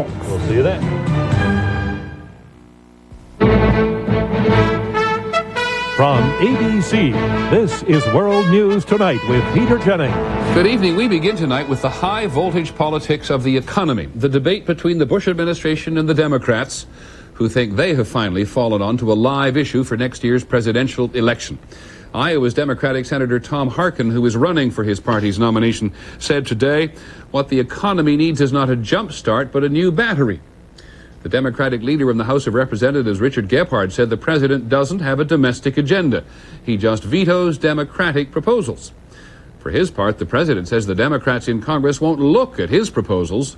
6. We'll see you then. From ABC, this is World News Tonight with Peter Jennings. Good evening. We begin tonight with the high-voltage politics of the economy, the debate between the Bush administration and the Democrats, who think they have finally fallen onto a live issue for next year's presidential election. Iowa's Democratic Senator Tom Harkin, who is running for his party's nomination, said today, what the economy needs is not a jump start, but a new battery. The Democratic leader in the House of Representatives, Richard Gephardt, said the president doesn't have a domestic agenda. He just vetoes Democratic proposals. For his part, the president says the Democrats in Congress won't look at his proposals.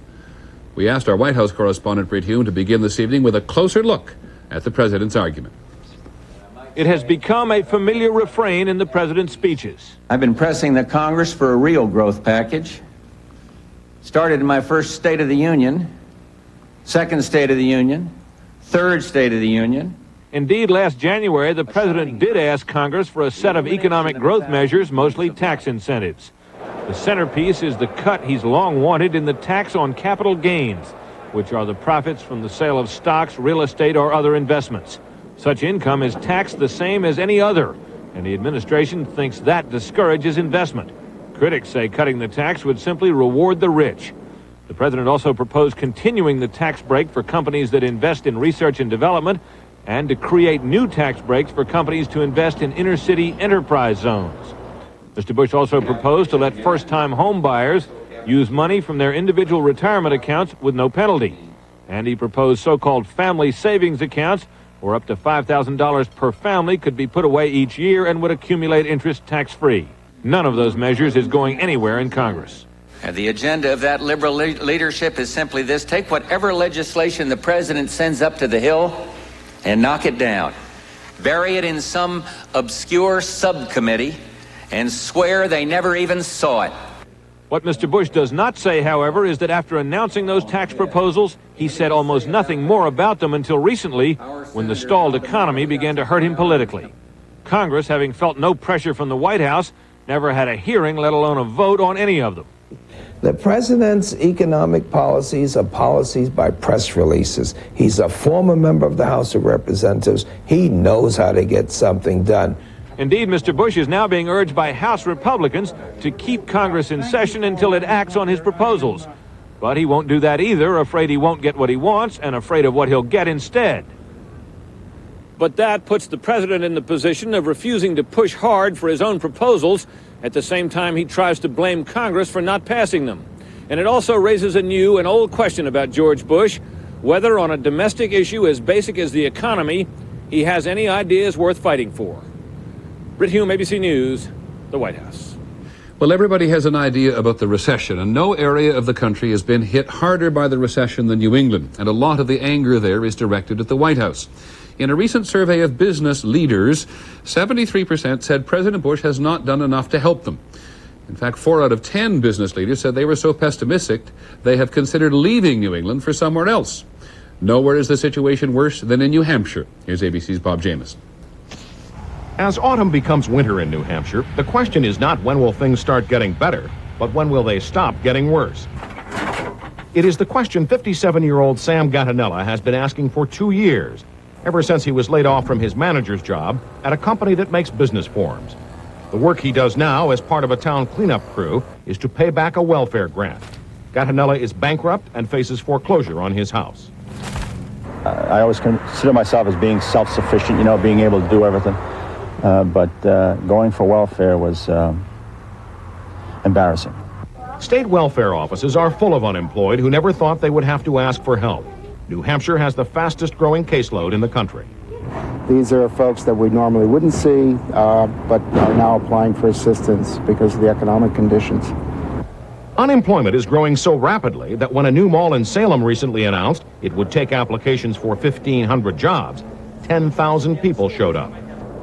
We asked our White House correspondent, Britt Hume, to begin this evening with a closer look at the president's argument. It has become a familiar refrain in the president's speeches. I've been pressing the Congress for a real growth package. Started in my first State of the Union, second State of the Union, third State of the Union. Indeed, last January, the president did ask Congress for a set of economic growth measures, mostly tax incentives. The centerpiece is the cut he's long wanted in the tax on capital gains, which are the profits from the sale of stocks, real estate, or other investments. Such income is taxed the same as any other, and the administration thinks that discourages investment. Critics say cutting the tax would simply reward the rich. The president also proposed continuing the tax break for companies that invest in research and development and to create new tax breaks for companies to invest in inner-city enterprise zones. Mr. Bush also proposed to let first-time home buyers use money from their individual retirement accounts with no penalty. And he proposed so-called family savings accounts where up to $5,000 per family could be put away each year and would accumulate interest tax-free. None of those measures is going anywhere in Congress. And the agenda of that liberal leadership is simply this: take whatever legislation the president sends up to the Hill and knock it down. Bury it in some obscure subcommittee and swear they never even saw it. What Mr. Bush does not say, however, is that after announcing those tax proposals, he said almost nothing more about them until recently, when the stalled economy began to hurt him politically. Congress, having felt no pressure from the White House, never had a hearing, let alone a vote on any of them. The president's economic policies are policies by press releases. He's a former member of the House of Representatives. He knows how to get something done. Indeed, Mr. Bush is now being urged by House Republicans to keep Congress in session until it acts on his proposals. But he won't do that either, afraid he won't get what he wants and afraid of what he'll get instead. But that puts the president in the position of refusing to push hard for his own proposals. At the same time, he tries to blame Congress for not passing them. And it also raises a new and old question about George Bush, whether on a domestic issue as basic as the economy, he has any ideas worth fighting for. Britt Hume, ABC News, the White House. Well, everybody has an idea about the recession, and no area of the country has been hit harder by the recession than New England, and a lot of the anger there is directed at the White House. In a recent survey of business leaders, 73% said President Bush has not done enough to help them. In fact, 4 out of 10 business leaders said they were so pessimistic they have considered leaving New England for somewhere else. Nowhere is the situation worse than in New Hampshire. Here's ABC's Bob Jameson. As autumn becomes winter in New Hampshire, the question is not when will things start getting better, but when will they stop getting worse? It is the question 57-year-old Sam Gattinella has been asking for 2 years, ever since he was laid off from his manager's job at a company that makes business forms. The work he does now as part of a town cleanup crew is to pay back a welfare grant. Gattinella is bankrupt and faces foreclosure on his house. I always consider myself as being self-sufficient, being able to do everything. But going for welfare was embarrassing. State welfare offices are full of unemployed who never thought they would have to ask for help. New Hampshire has the fastest growing caseload in the country. These are folks that we normally wouldn't see, but are now applying for assistance because of the economic conditions. Unemployment is growing so rapidly that when a new mall in Salem recently announced it would take applications for 1,500 jobs, 10,000 people showed up.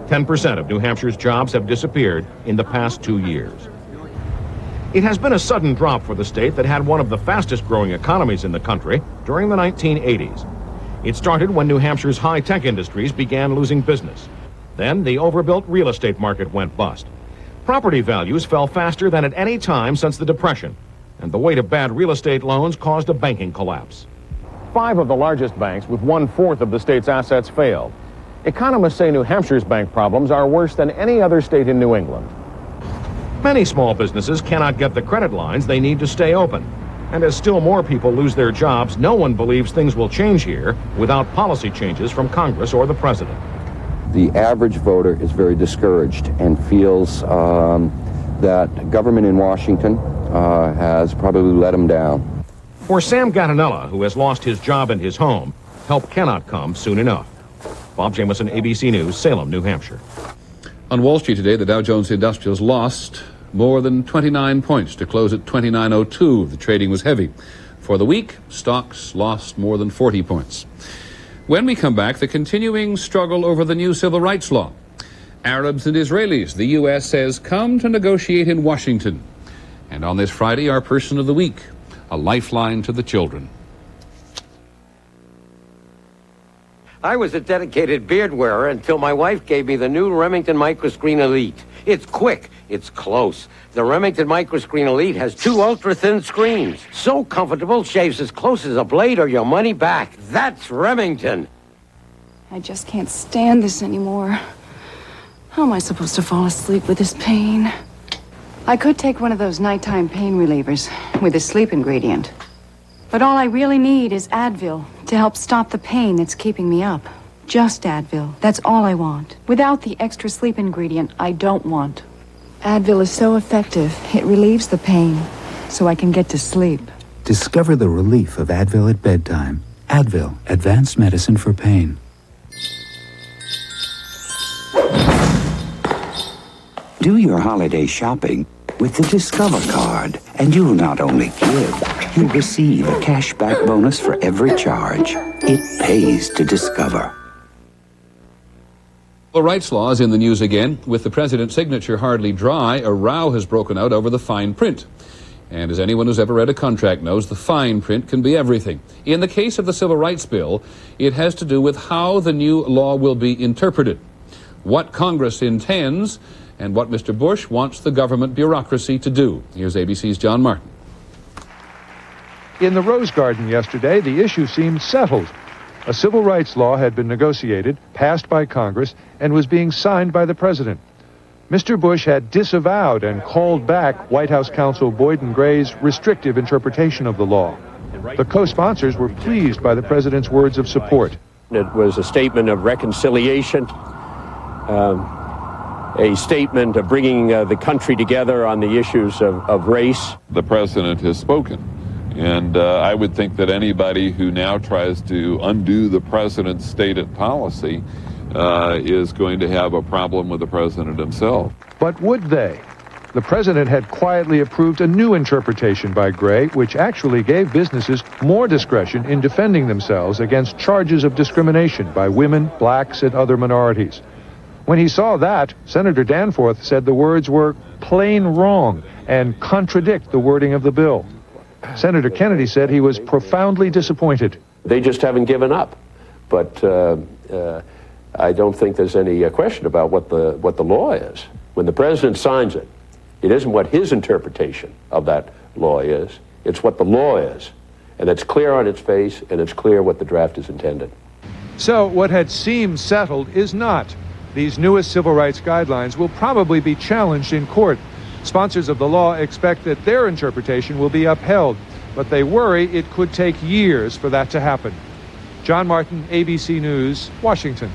10% of New Hampshire's jobs have disappeared in the past 2 years. It has been a sudden drop for the state that had one of the fastest growing economies in the country during the 1980s. It started when New Hampshire's high-tech industries began losing business. Then the overbuilt real estate market went bust. Property values fell faster than at any time since the Depression, and the weight of bad real estate loans caused a banking collapse. 5 of the largest banks with 1/4 of the state's assets failed. Economists say New Hampshire's bank problems are worse than any other state in New England. Many small businesses cannot get the credit lines they need to stay open. And as still more people lose their jobs, no one believes things will change here without policy changes from Congress or the president. The average voter is very discouraged and feels that government in Washington has probably let him down. For Sam Gattinella, who has lost his job and his home, help cannot come soon enough. Bob Jameson, ABC News, Salem, New Hampshire. On Wall Street today, the Dow Jones Industrials lost more than 29 points to close at 2902. The trading was heavy. For the week, stocks lost more than 40 points. When we come back, the continuing struggle over the new civil rights law. Arabs and Israelis, the U.S. says, come to negotiate in Washington. And on this Friday, our person of the week, a lifeline to the children. I was a dedicated beard wearer until my wife gave me the new Remington Microscreen Elite. It's quick, it's close. The Remington Microscreen Elite has 2 ultra-thin screens. So comfortable, shaves as close as a blade or your money back. That's Remington. I just can't stand this anymore. How am I supposed to fall asleep with this pain? I could take one of those nighttime pain relievers with a sleep ingredient. But all I really need is Advil to help stop the pain that's keeping me up. Just Advil. That's all I want. Without the extra sleep ingredient I don't want. Advil is so effective, it relieves the pain, so I can get to sleep. Discover the relief of Advil at bedtime. Advil, advanced medicine for pain. Do your holiday shopping with the Discover card, and you'll not only give, you'll receive a cashback bonus for every charge. It pays to Discover. Civil rights law is in the news again. With the president's signature hardly dry, a row has broken out over the fine print. And as anyone who's ever read a contract knows, the fine print can be everything. In the case of the Civil Rights Bill, it has to do with how the new law will be interpreted, what Congress intends, and what Mr. Bush wants the government bureaucracy to do. Here's ABC's John Martin. In the Rose Garden yesterday, the issue seemed settled. A civil rights law had been negotiated, passed by Congress, and was being signed by the president. Mr. Bush had disavowed and called back White House counsel Boyden Gray's restrictive interpretation of the law. The co-sponsors were pleased by the president's words of support. It was a statement of reconciliation, a statement of bringing the country together on the issues of race. The president has spoken, and I would think that anybody who now tries to undo the president's stated policy is going to have a problem with the president himself. But would they? The president had quietly approved a new interpretation by Gray, which actually gave businesses more discretion in defending themselves against charges of discrimination by women, blacks, and other minorities. When he saw that, Senator Danforth said the words were plain wrong and contradict the wording of the bill. Senator Kennedy said he was profoundly disappointed. They just haven't given up. But I don't think there's any question about what the law is. When the president signs it, it isn't what his interpretation of that law is. It's what the law is. And it's clear on its face, and it's clear what the draft is intended. So what had seemed settled is not. These newest civil rights guidelines will probably be challenged in court. Sponsors of the law expect that their interpretation will be upheld, but they worry it could take years for that to happen. John Martin, ABC News, Washington.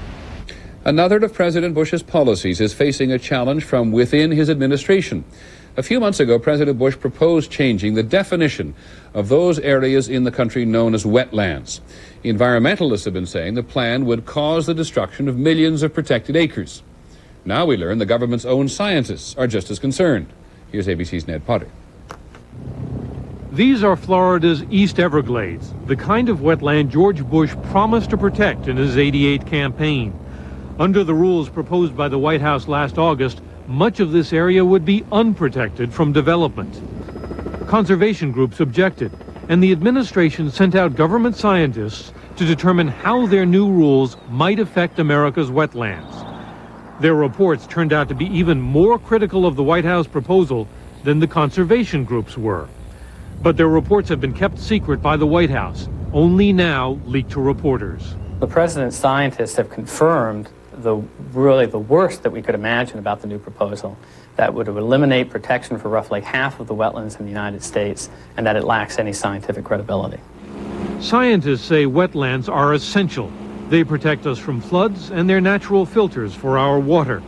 Another of President Bush's policies is facing a challenge from within his administration. A few months ago, President Bush proposed changing the definition of those areas in the country known as wetlands. Environmentalists have been saying the plan would cause the destruction of millions of protected acres. Now we learn the government's own scientists are just as concerned. Here's ABC's Ned Potter. These are Florida's East Everglades, the kind of wetland George Bush promised to protect in his '88 campaign. Under the rules proposed by the White House last August, much of this area would be unprotected from development. Conservation groups objected, and the administration sent out government scientists to determine how their new rules might affect America's wetlands. Their reports turned out to be even more critical of the White House proposal than the conservation groups were. But their reports have been kept secret by the White House, only now leaked to reporters. The president's scientists have confirmed really the worst that we could imagine about the new proposal, that would eliminate protection for roughly half of the wetlands in the United States, and that it lacks any scientific credibility. Scientists say wetlands are essential. They protect us from floods, and they're natural filters for our water.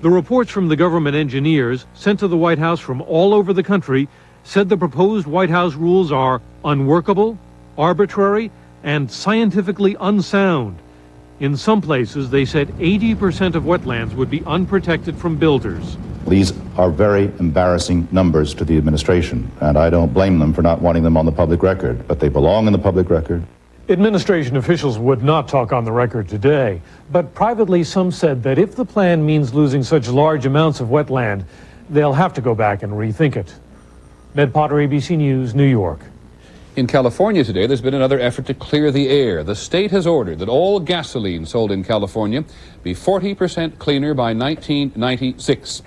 The reports from the government engineers sent to the White House from all over the country said the proposed White House rules are unworkable, arbitrary, and scientifically unsound. In some places, they said 80% of wetlands would be unprotected from builders. These are very embarrassing numbers to the administration, and I don't blame them for not wanting them on the public record, but they belong in the public record. Administration officials would not talk on the record today, but privately some said that if the plan means losing such large amounts of wetland, they'll have to go back and rethink it. Ned Potter, ABC News, New York. In California today, there's been another effort to clear the air. The state has ordered that all gasoline sold in California be 40% cleaner by 1996.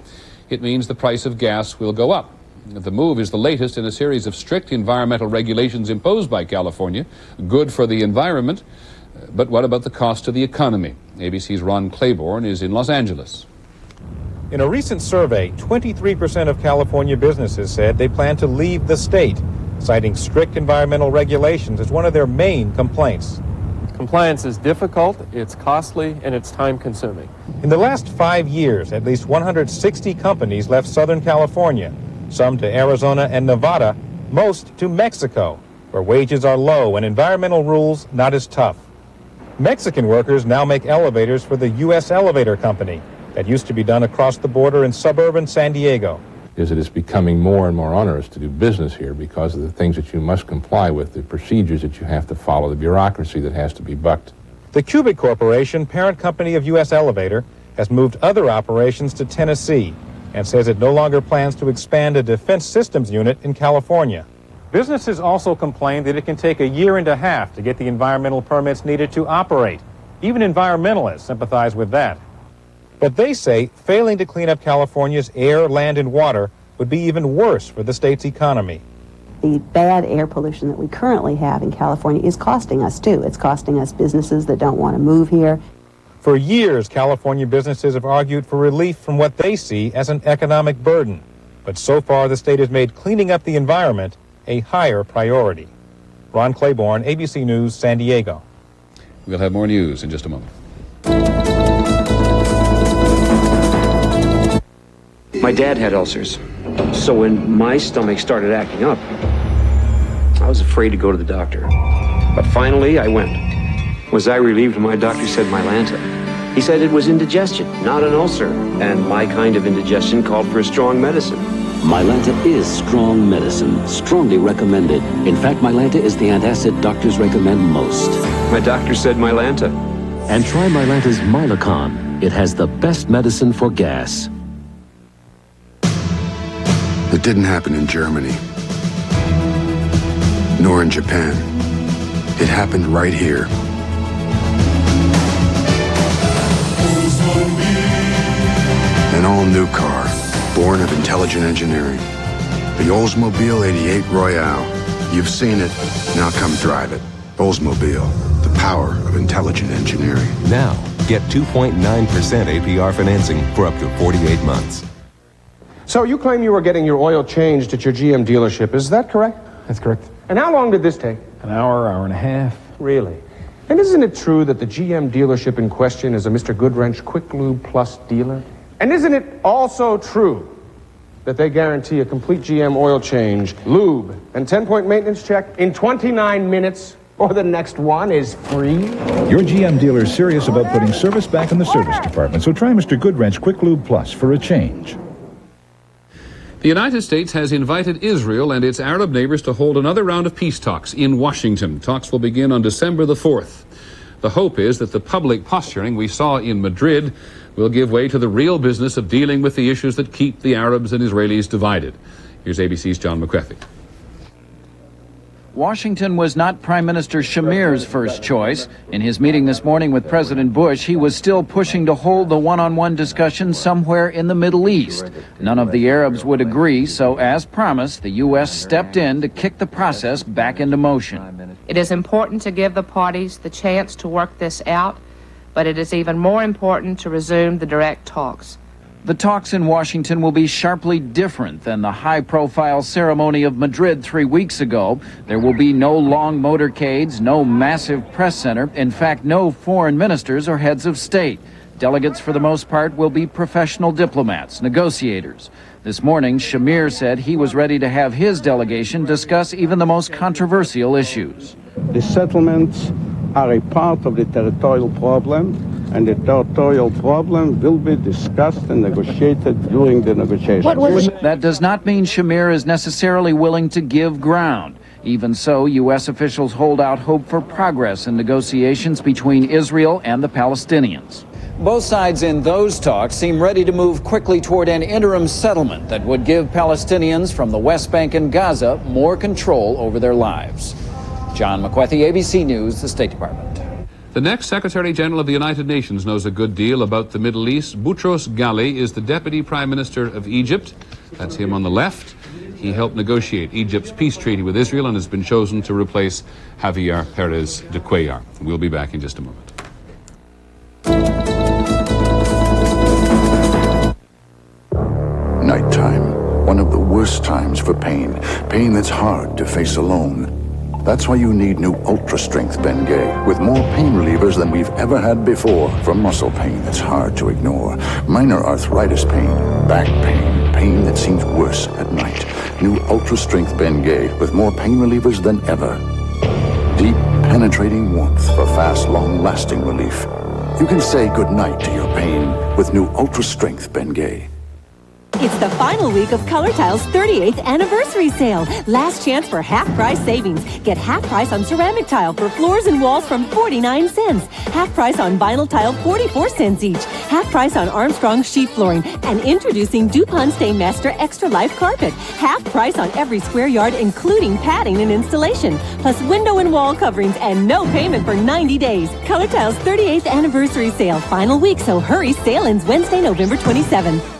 It means the price of gas will go up. The move is the latest in a series of strict environmental regulations imposed by California, good for the environment. But what about the cost to the economy? ABC's Ron Claiborne is in Los Angeles. In a recent survey, 23% of California businesses said they plan to leave the state, citing strict environmental regulations as one of their main complaints. Compliance is difficult, it's costly, and it's time-consuming. In the last 5 years, at least 160 companies left Southern California, some to Arizona and Nevada, most to Mexico, where wages are low and environmental rules not as tough. Mexican workers now make elevators for the U.S. Elevator Company. That used to be done across the border in suburban San Diego. Is it is becoming more and more onerous to do business here because of the things that you must comply with, the procedures that you have to follow, the bureaucracy that has to be bucked. The Cubic Corporation, parent company of U.S. Elevator, has moved other operations to Tennessee and says it no longer plans to expand a defense systems unit in California. Businesses also complain that it can take a year and a half to get the environmental permits needed to operate. Even environmentalists sympathize with that. But they say failing to clean up California's air, land, and water would be even worse for the state's economy. The bad air pollution that we currently have in California is costing us, too. It's costing us businesses that don't want to move here. For years, California businesses have argued for relief from what they see as an economic burden. But so far, the state has made cleaning up the environment a higher priority. Ron Claiborne, ABC News, San Diego. We'll have more news in just a moment. My dad had ulcers, so when my stomach started acting up, I was afraid to go to the doctor. But finally, I went. Was I relieved when my doctor said Mylanta? He said it was indigestion, not an ulcer, and my kind of indigestion called for a strong medicine. Mylanta is strong medicine, strongly recommended. In fact, Mylanta is the antacid doctors recommend most. My doctor said Mylanta. And try Mylanta's Mylacon. It has the best medicine for gas. It didn't happen in Germany, nor in Japan. It happened right here. An all-new car, born of intelligent engineering. The Oldsmobile 88 Royale. You've seen it, now come drive it. Oldsmobile, the power of intelligent engineering. Now, get 2.9% APR financing for up to 48 months. So you claim you were getting your oil changed at your GM dealership, is that correct? That's correct. And how long did this take? An hour, hour and a half. Really? And isn't it true that the GM dealership in question is a Mr. Goodwrench Quick Lube Plus dealer? And isn't it also true that they guarantee a complete GM oil change, lube, and 10-point maintenance check in 29 minutes, or the next one is free? Your GM dealer is serious about putting service back in the service department, so try Mr. Goodwrench Quick Lube Plus for a change. The United States has invited Israel and its Arab neighbors to hold another round of peace talks in Washington. Talks will begin on December the 4th. The hope is that the public posturing we saw in Madrid will give way to the real business of dealing with the issues that keep the Arabs and Israelis divided. Here's ABC's John McCreffy. Washington was not Prime Minister Shamir's first choice. In his meeting this morning with President Bush, he was still pushing to hold the one-on-one discussion somewhere in the Middle East. None of the Arabs would agree, so as promised, the U.S. stepped in to kick the process back into motion. It is important to give the parties the chance to work this out, but it is even more important to resume the direct talks. The talks in Washington will be sharply different than the high-profile ceremony of Madrid 3 weeks ago. There will be no long motorcades, no massive press center, in fact, no foreign ministers or heads of state. Delegates, for the most part, will be professional diplomats, negotiators. This morning, Shamir said he was ready to have his delegation discuss even the most controversial issues. The settlements are a part of the territorial problem, and the territorial problem will be discussed and negotiated during the negotiations. That does not mean Shamir is necessarily willing to give ground. Even so, U.S. officials hold out hope for progress in negotiations between Israel and the Palestinians. Both sides in those talks seem ready to move quickly toward an interim settlement that would give Palestinians from the West Bank and Gaza more control over their lives. John McWethy, ABC News, the State Department. The next Secretary General of the United Nations knows a good deal about the Middle East. Boutros Ghali is the Deputy Prime Minister of Egypt. That's him on the left. He helped negotiate Egypt's peace treaty with Israel and has been chosen to replace Javier Perez de Cuellar. We'll be back in just a moment. Nighttime, one of the worst times for pain. Pain that's hard to face alone. That's why you need new Ultra Strength Bengay, with more pain relievers than we've ever had before. For muscle pain that's hard to ignore, minor arthritis pain, back pain, pain that seems worse at night. New Ultra Strength Bengay, with more pain relievers than ever. Deep, penetrating warmth for fast, long-lasting relief. You can say goodnight to your pain with new Ultra Strength Bengay. It's the final week of Color Tile's 38th anniversary sale. Last chance for half-price savings. Get half price on ceramic tile for floors and walls from 49 cents. Half price on vinyl tile, 44 cents each. Half price on Armstrong sheet flooring. And introducing DuPont Stainmaster Extra Life Carpet. Half price on every square yard, including padding and installation. Plus window and wall coverings and no payment for 90 days. Color Tile's 38th anniversary sale. Final week, so hurry. Sale ends Wednesday, November 27th.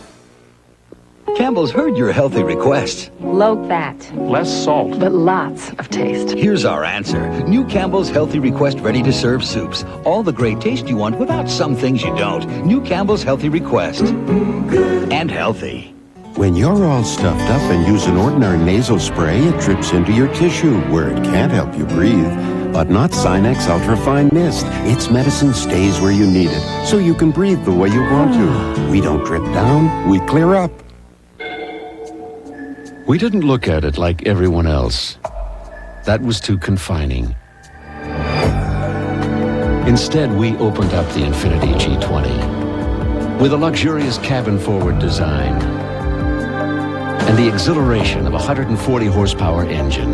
Campbell's heard your healthy request. Low fat. Less salt. But lots of taste. Here's our answer. New Campbell's Healthy Request ready-to-serve soups. All the great taste you want without some things you don't. New Campbell's Healthy Request. Good. And healthy. When you're all stuffed up and use an ordinary nasal spray, it drips into your tissue where it can't help you breathe. But not Sinex Ultrafine Mist. Its medicine stays where you need it, so you can breathe the way you want to. We don't drip down, we clear up. We didn't look at it like everyone else. That was too confining. Instead, we opened up the Infiniti G20 with a luxurious cabin-forward design and the exhilaration of a 140 horsepower engine.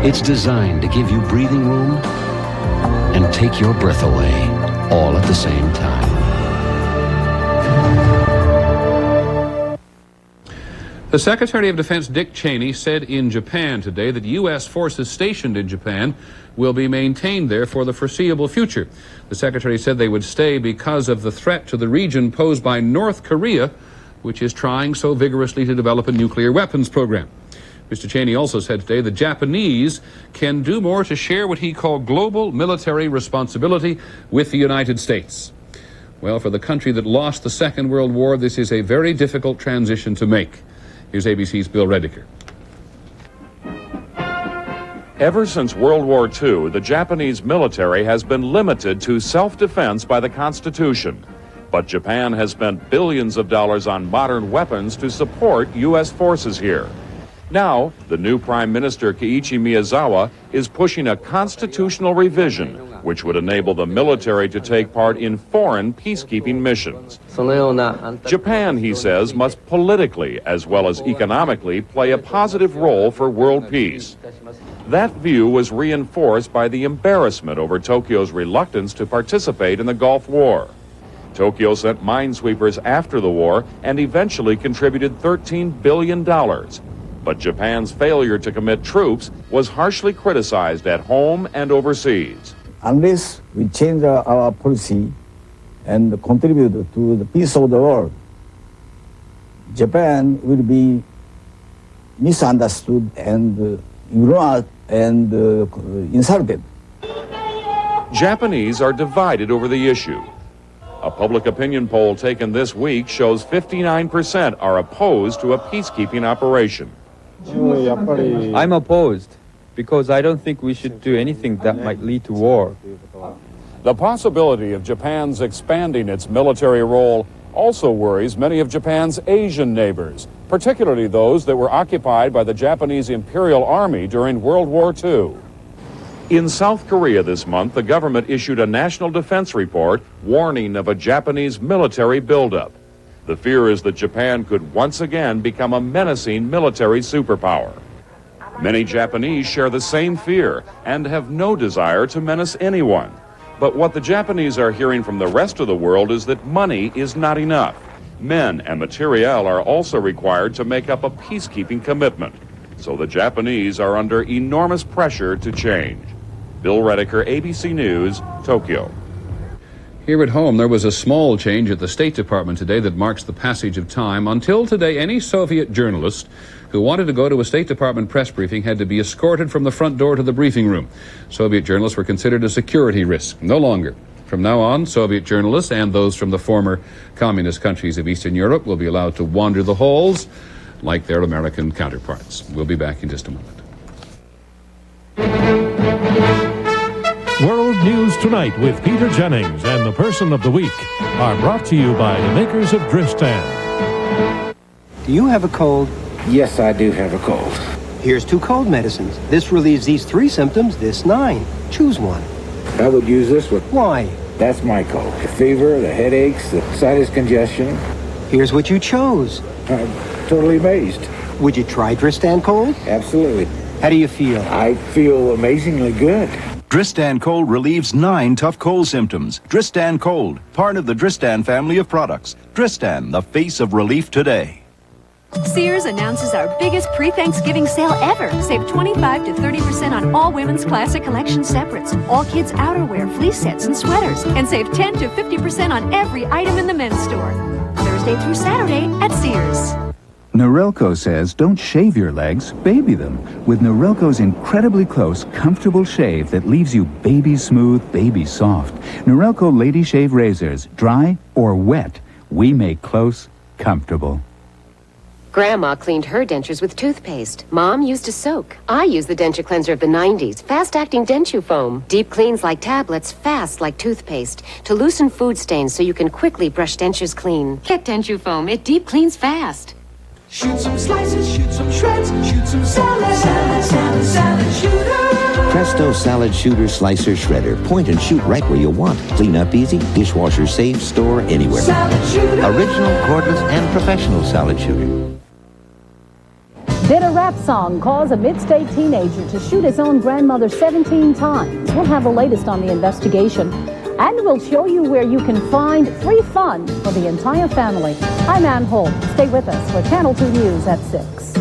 It's designed to give you breathing room and take your breath away, all at the same time. The Secretary of Defense Dick Cheney said in Japan today that U.S. forces stationed in Japan will be maintained there for the foreseeable future. The Secretary said they would stay because of the threat to the region posed by North Korea, which is trying so vigorously to develop a nuclear weapons program. Mr. Cheney also said today the Japanese can do more to share what he called global military responsibility with the United States. Well, for the country that lost the Second World War, this is a very difficult transition to make. Here's ABC's Bill Rediker. Ever since World War II, the Japanese military has been limited to self-defense by the Constitution. But Japan has spent billions of dollars on modern weapons to support U.S. forces here. Now, the new Prime Minister Kiichi Miyazawa is pushing a constitutional revision which would enable the military to take part in foreign peacekeeping missions. Japan, he says, must politically as well as economically play a positive role for world peace. That view was reinforced by the embarrassment over Tokyo's reluctance to participate in the Gulf War. Tokyo sent minesweepers after the war and eventually contributed $13 billion. But Japan's failure to commit troops was harshly criticized at home and overseas. Unless we change our policy and contribute to the peace of the world, Japan will be misunderstood and ignored and insulted. Japanese are divided over the issue. A public opinion poll taken this week shows 59% are opposed to a peacekeeping operation. I'm opposed because I don't think we should do anything that might lead to war. The possibility of Japan's expanding its military role also worries many of Japan's Asian neighbors, particularly those that were occupied by the Japanese Imperial Army during World War II. In South Korea this month, the government issued a national defense report warning of a Japanese military buildup. The fear is that Japan could once again become a menacing military superpower. Many Japanese share the same fear and have no desire to menace anyone. But what the Japanese are hearing from the rest of the world is that money is not enough. Men and materiel are also required to make up a peacekeeping commitment. So the Japanese are under enormous pressure to change. Bill Redeker, ABC News, Tokyo. Here at home, there was a small change at the State Department today that marks the passage of time. Until today, any Soviet journalist who wanted to go to a State Department press briefing had to be escorted from the front door to the briefing room. Soviet journalists were considered a security risk. No longer. From now on, Soviet journalists and those from the former communist countries of Eastern Europe will be allowed to wander the halls like their American counterparts. We'll be back in just a moment. World News Tonight with Peter Jennings and the Person of the Week are brought to you by the makers of Dristan. Do you have a cold? Yes, I do have a cold. Here's 2 cold medicines. This relieves these 3 symptoms, this 9. Choose one. I would use this one. Why? That's my cold. The fever, the headaches, the sinus congestion. Here's what you chose. I'm totally amazed. Would you try Dristan Cold? Absolutely. How do you feel? I feel amazingly good. Dristan Cold relieves 9 tough cold symptoms. Dristan Cold, part of the Dristan family of products. Dristan, the face of relief today. Sears announces our biggest pre-Thanksgiving sale ever. Save 25 to 30% on all women's classic collection separates, all kids' outerwear, fleece sets, and sweaters. And save 10 to 50% on every item in the men's store. Thursday through Saturday at Sears. Norelco says don't shave your legs, baby them. With Norelco's incredibly close, comfortable shave that leaves you baby smooth, baby soft. Norelco Lady Shave Razors, dry or wet, we make close comfortable. Grandma cleaned her dentures with toothpaste. Mom used a soak. I use the denture cleanser of the 90s, fast-acting Denture Foam. Deep cleans like tablets, fast like toothpaste. To loosen food stains so you can quickly brush dentures clean. Get Denture Foam. It deep cleans fast. Shoot some slices, shoot some shreds, shoot some salad. Salad, salad, salad shooter. Presto Salad Shooter Slicer Shredder. Point and shoot right where you want. Clean up easy, dishwasher safe, store anywhere. Salad shooter. Original, cordless, and professional salad shooter. Did a rap song cause a mid-state teenager to shoot his own grandmother 17 times? We'll have the latest on the investigation. And we'll show you where you can find free fun for the entire family. I'm Ann Holt. Stay with us for Channel 2 News at 6.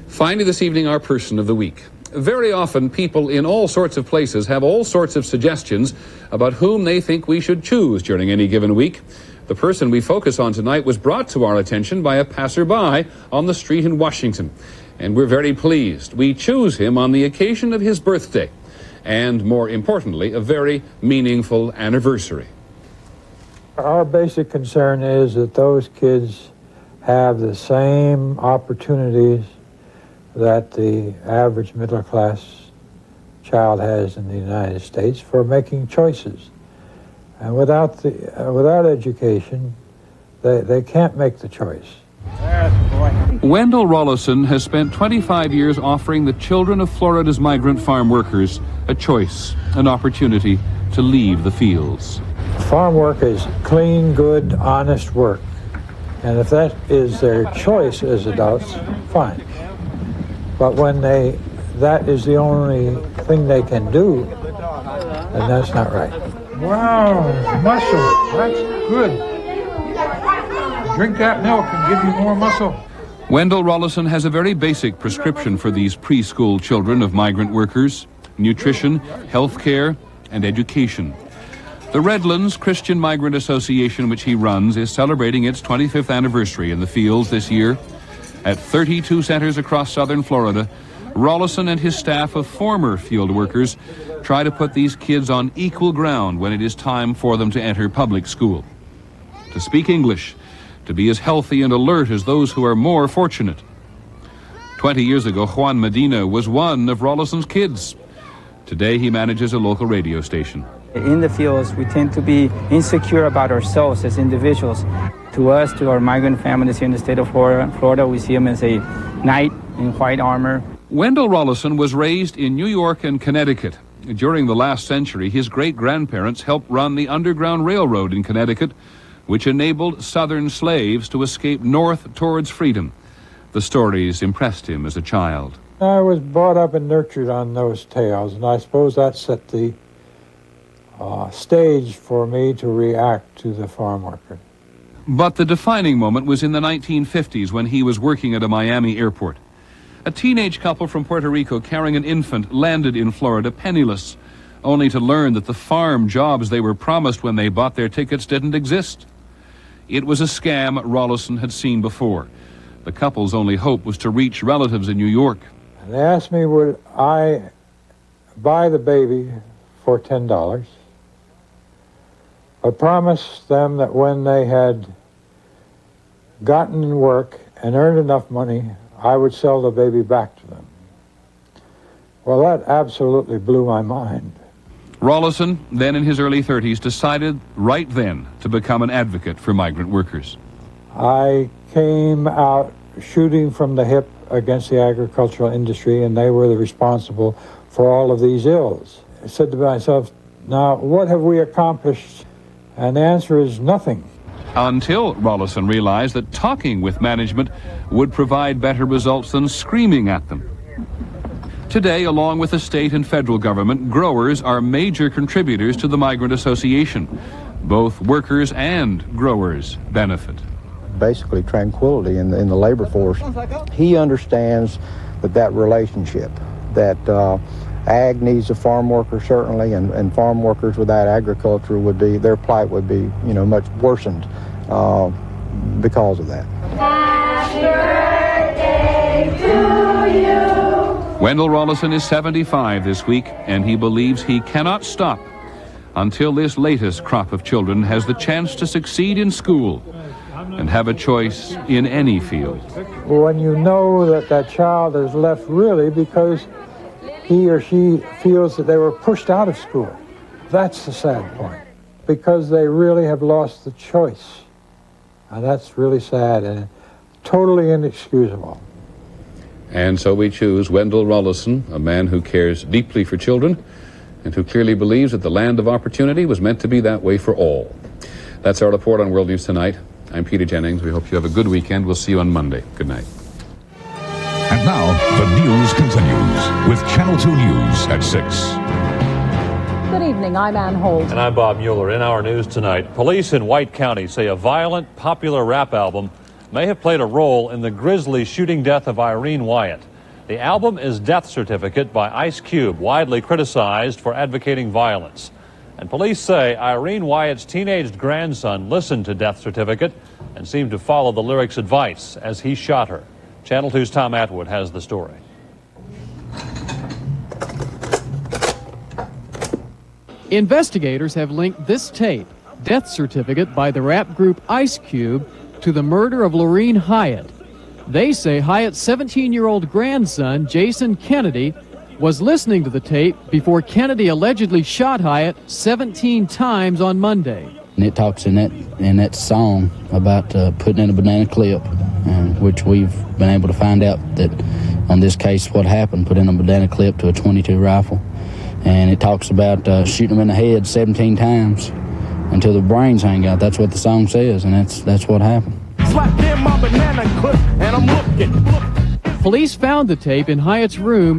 Finally this evening, our Person of the Week. Very often, people in all sorts of places have all sorts of suggestions about whom they think we should choose during any given week. The person we focus on tonight was brought to our attention by a passerby on the street in Washington. And we're very pleased. We choose him on the occasion of his birthday, and more importantly, a very meaningful anniversary. Our basic concern is that those kids have the same opportunities that the average middle-class child has in the United States for making choices. And without education, they can't make the choice. Wendell Rollison has spent 25 years offering the children of Florida's migrant farm workers a choice, an opportunity to leave the fields. Farm work is clean, good, honest work. And if that is their choice as adults, fine. But when that is the only thing they can do, then that's not right. Wow, muscle, that's good. Drink that milk and give you more muscle. Wendell Rollison has a very basic prescription for these preschool children of migrant workers: nutrition, health care, and education. The Redlands Christian Migrant Association, which he runs, is celebrating its 25th anniversary in the fields this year. At 32 centers across southern Florida, Rollison and his staff of former field workers try to put these kids on equal ground when it is time for them to enter public school. To speak English, to be as healthy and alert as those who are more fortunate. 20 years ago, Juan Medina was one of Rollison's kids. Today, he manages a local radio station. In the fields, we tend to be insecure about ourselves as individuals. To us, to our migrant families here in the state of Florida, we see them as a knight in white armor. Wendell Rollison was raised in New York and Connecticut. During the last century, his great-grandparents helped run the Underground Railroad in Connecticut, which enabled Southern slaves to escape north towards freedom. The stories impressed him as a child. I was brought up and nurtured on those tales, and I suppose that set the stage for me to react to the farm worker. But the defining moment was in the 1950s when he was working at a Miami airport. A teenage couple from Puerto Rico carrying an infant landed in Florida penniless, only to learn that the farm jobs they were promised when they bought their tickets didn't exist. It was a scam Rollison had seen before. The couple's only hope was to reach relatives in New York. They asked me would I buy the baby for $10. I promised them that when they had gotten work and earned enough money, I would sell the baby back to them. Well, that absolutely blew my mind. Rollison, then in his early 30s, decided right then to become an advocate for migrant workers. I came out shooting from the hip against the agricultural industry, and they were the responsible for all of these ills. I said to myself, now, what have we accomplished? And the answer is nothing. Until Rollison realized that talking with management would provide better results than screaming at them. Today, along with the state and federal government, growers are major contributors to the Migrant Association. Both workers and growers benefit. Basically, tranquility in the labor force. He understands that relationship, that ag needs a farm worker certainly, and farm workers without agriculture would be, their plight would be, much worsened because of that. Happy birthday to you. Wendell Rollison is 75 this week, and he believes he cannot stop until this latest crop of children has the chance to succeed in school and have a choice in any field. When you know that that child is left really because he or she feels that they were pushed out of school, that's the sad point, because they really have lost the choice. And that's really sad and totally inexcusable. And so we choose Wendell Rollison, a man who cares deeply for children and who clearly believes that the land of opportunity was meant to be that way for all. That's our report on World News Tonight. I'm Peter Jennings. We hope you have a good weekend. We'll see you on Monday. Good night. And now, the news continues with Channel 2 News at 6. Good evening, I'm Ann Holt. And I'm Bob Mueller. In our news tonight, police in White County say a violent, popular rap album may have played a role in the grisly shooting death of Irene Wyatt. The album is Death Certificate by Ice Cube, widely criticized for advocating violence. And police say Irene Wyatt's teenaged grandson listened to Death Certificate and seemed to follow the lyrics' advice as he shot her. Channel 2's Tom Atwood has the story. Investigators have linked this tape, Death Certificate by the rap group Ice Cube, to the murder of Lorene Hyatt. They say Hyatt's 17-year-old grandson, Jason Kennedy, was listening to the tape before Kennedy allegedly shot Hyatt 17 times on Monday. And it talks in that song about putting in a banana clip, which we've been able to find out that on this case what happened, put in a banana clip to a .22 rifle. And it talks about shooting them in the head 17 times until the brains hang out. That's what the song says, and that's what happened. Police found the tape in Hyatt's room